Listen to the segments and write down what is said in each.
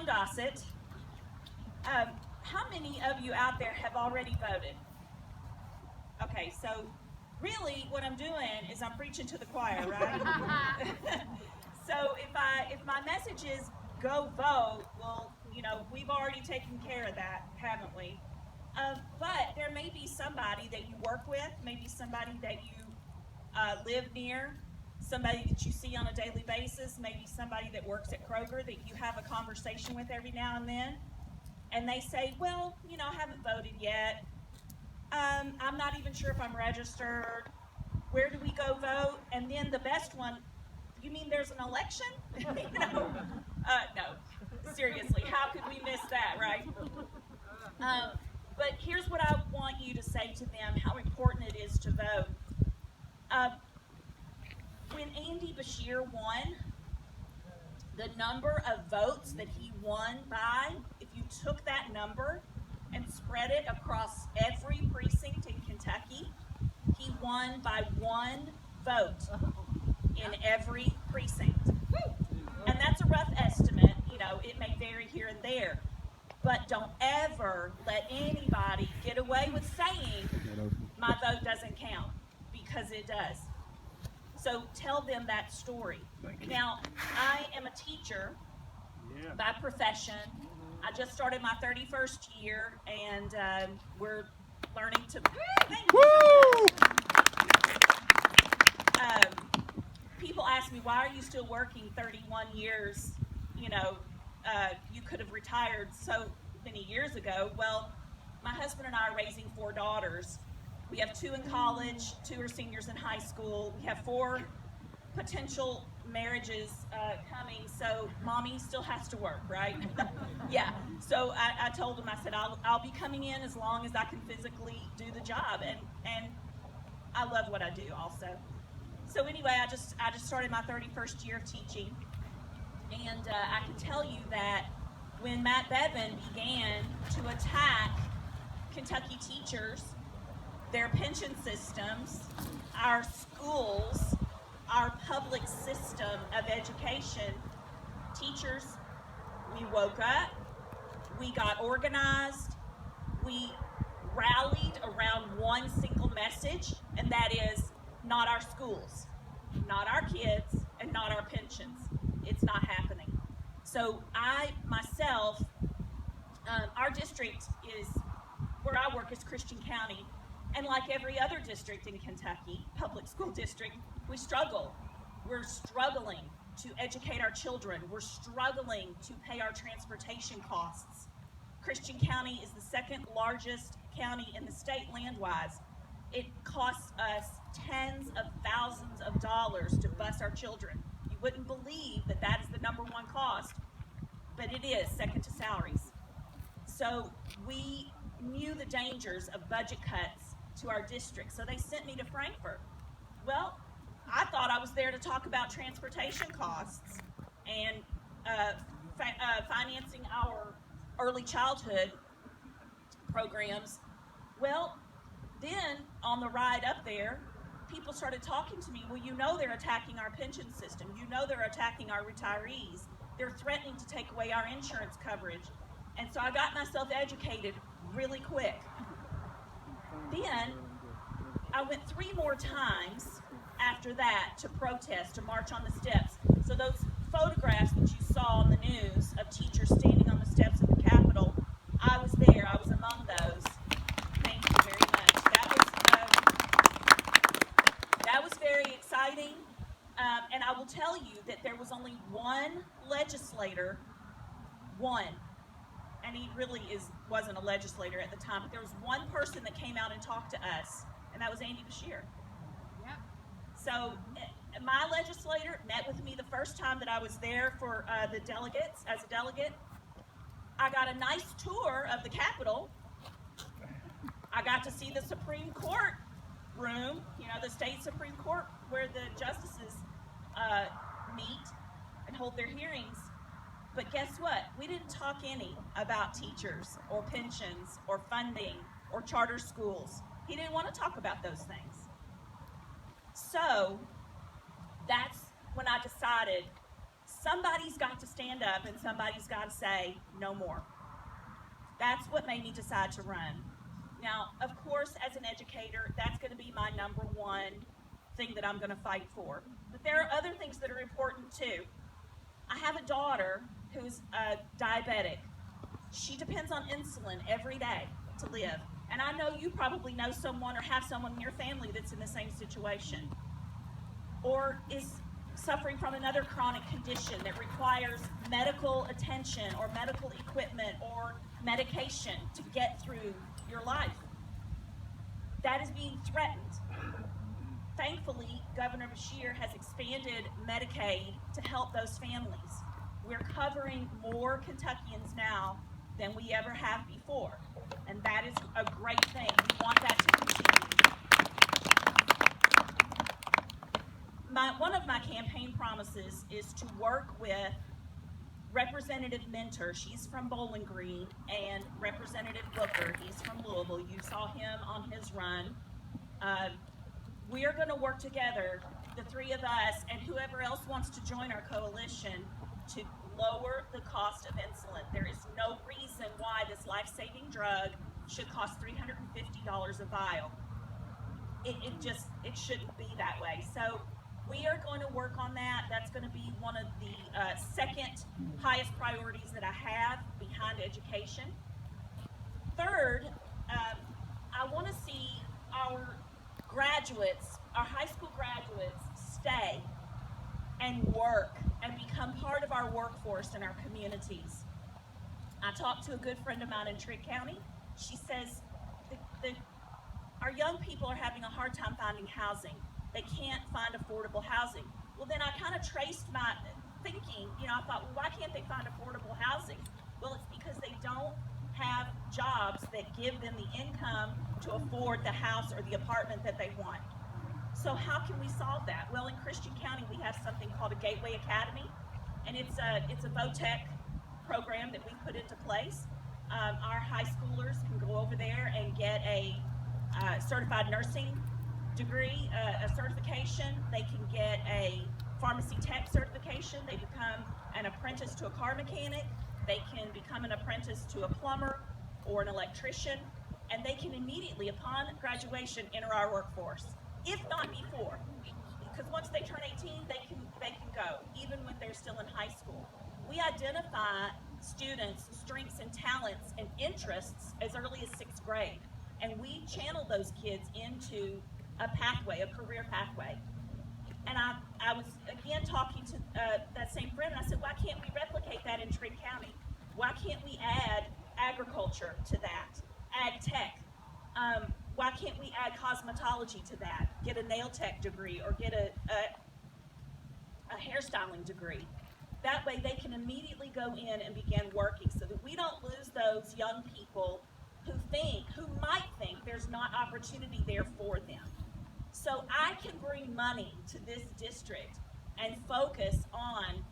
Dossett. How many of you out there have already voted? Okay, so really what I'm doing is I'm preaching to the choir, right? So if my message is go vote, well, we've already taken care of that, haven't we? But there may be somebody that you work with, maybe somebody that you live near, somebody that you see on a daily basis, maybe somebody that works at Kroger that you have a conversation with every now and then, and they say, well, I haven't voted yet. I'm not even sure if I'm registered. Where do we go vote? And then the best one, you mean there's an election? No, seriously, how could we miss that, right? But here's what I want you to say to them, how important it is to vote. When Andy Beshear won, the number of votes that he won by, if you took that number and spread it across every precinct in Kentucky, he won by 1 vote in every precinct. And that's a rough estimate, it may vary here and there. But don't ever let anybody get away with saying, my vote doesn't count, because it does. So tell them that story. Now, I am a teacher by profession. I just started my 31st year, and we're learning to... People ask me, why are you still working 31 years? You could have retired so many years ago. Well, my husband and I are raising 4 daughters. We have 2 in college, 2 are seniors in high school. We have 4 potential marriages coming, so mommy still has to work, right? Yeah, so I told him, I said, I'll be coming in as long as I can physically do the job, and I love what I do also. So anyway, I just started my 31st year of teaching, and I can tell you that when Matt Bevin began to attack Kentucky teachers, their pension systems, our schools, our public system of education, teachers, we woke up, we got organized, we rallied around one single message, and that is not our schools, not our kids, and not our pensions. It's not happening. So I, myself, our district is, where I work is Christian County, and like every other district in Kentucky, public school district, we struggle. We're struggling to educate our children. We're struggling to pay our transportation costs. Christian County is the 2nd largest county in the state land-wise. It costs us tens of thousands of dollars to bus our children. You wouldn't believe that that is the number 1 cost, but it is, second to salaries. So we knew the dangers of budget cuts to our district, so they sent me to Frankfort. Well, I thought I was there to talk about transportation costs and financing our early childhood programs. Well, then on the ride up there, people started talking to me, well, they're attacking our pension system. They're attacking our retirees. They're threatening to take away our insurance coverage. And so I got myself educated really quick. Then I went 3 more times after that to protest, to march on the steps. So those photographs that you saw on the news of teachers standing on the steps of the Capitol, I was there. I was among those. Thank you very much. That was very exciting. And I will tell you that there was only one legislator, and he really wasn't a legislator at the time, but there was one person that came out and talked to us, and that was Andy Beshear. Yeah. So my legislator met with me the first time that I was there for the delegates, as a delegate. I got a nice tour of the Capitol. I got to see the Supreme Court room, the state Supreme Court, where the justices meet and hold their hearings. But guess what? We didn't talk any about teachers or pensions or funding or charter schools. He didn't want to talk about those things. So that's when I decided somebody's got to stand up and somebody's got to say, no more. That's what made me decide to run. Now, of course, as an educator, that's going to be my number one thing that I'm going to fight for. But there are other things that are important too. I have a daughter who's diabetic. She depends on insulin every day to live. And I know you probably know someone or have someone in your family that's in the same situation, or is suffering from another chronic condition that requires medical attention or medical equipment or medication to get through your life. That is being threatened. Thankfully, Governor Beshear has expanded Medicaid to help those families. We're covering more Kentuckians now than we ever have before, and that is a great thing. We want that to continue. One of my campaign promises is to work with Representative Minter, she's from Bowling Green, and Representative Booker, he's from Louisville. You saw him on his run. We are going to work together, the three of us, and whoever else wants to join our coalition, to lower the cost of insulin. There is no reason why this life-saving drug should cost $350 a vial. It shouldn't be that way. So we are going to work on that. That's going to be one of the second highest priorities that I have behind education. Third, I want to see our graduates, our high school graduates, stay and work and become part of our workforce in our communities. I talked to a good friend of mine in Trigg County. She says our young people are having a hard time finding housing. They can't find affordable housing. Well, then I kind of traced my thinking, I thought, well, why can't they find affordable housing? Well, it's because they don't have jobs that give them the income to afford the house or the apartment that they want. So how can we solve that? Well, in Christian County, we have something called a Gateway Academy, and it's a VOTEC program that we put into place. Our high schoolers can go over there and get a certified nursing degree, a certification. They can get a pharmacy tech certification. They become an apprentice to a car mechanic. They can become an apprentice to a plumber or an electrician, and they can immediately, upon graduation, enter our workforce, if not before. Because once they turn 18, they can go, even when they're still in high school. We identify students' strengths and talents and interests as early as 6th grade, and we channel those kids into a pathway, a career pathway. And I was again talking to that same friend, and I said, why can't we replicate that in Trigg County? Why can't we add agriculture to that, ag tech? Why can't we add cosmetology to that? Get a nail tech degree or get a hairstyling degree. That way they can immediately go in and begin working, so that we don't lose those young people who might think there's not opportunity there for them. So I can bring money to this district and focus on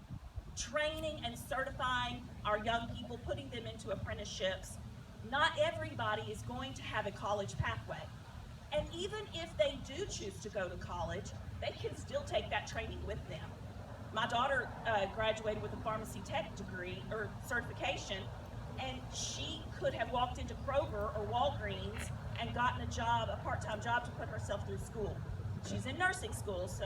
training and certifying our young people, putting them into apprenticeships. Not everybody is going to have a college pathway. And even if they do choose to go to college, they can still take that training with them. My daughter graduated with a pharmacy tech degree or certification, and she could have walked into Kroger or Walgreens and gotten a part-time job to put herself through school. She's in nursing school, so